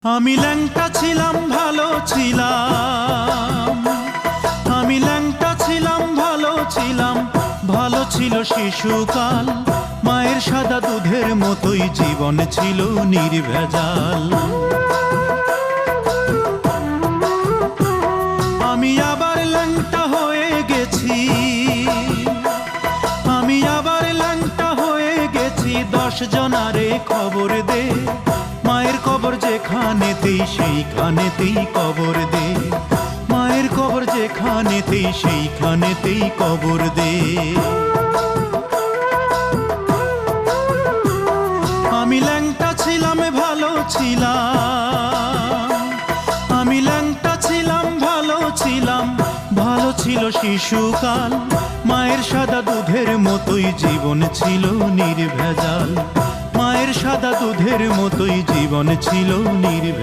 আমি ল্যাংটা ছিলাম, ভালো ছিলাম। আমি ল্যাংটা ছিলাম, ভালো ছিলাম। ভালো ছিল শিশুকাল, মায়ের সাদা দুধের মতোই জীবন ছিল নির্ভেজাল। আমি আবার ল্যাংটা হয়ে গেছি, আমি আবার ল্যাংটা হয়ে গেছি। 10 জনারে খবর দে, মায়ের কবর যেখানেতেই সেইখানেতেই কবর দে। মায়ের কবর যেখানেতেই সেইখানেতেই কবর দে। আমি ল্যাংটা ছিলাম, ভালো ছিলাম। আমি ল্যাংটা ছিলাম, ভালো ছিলাম। ভালো ছিল শিশুকাল, মায়ের সাদা দুধের মতোই জীবন ছিল নির্ভেজাল। মায়ের সাদা দুধের মতোই জীবন ছিল নির্ভেজাল।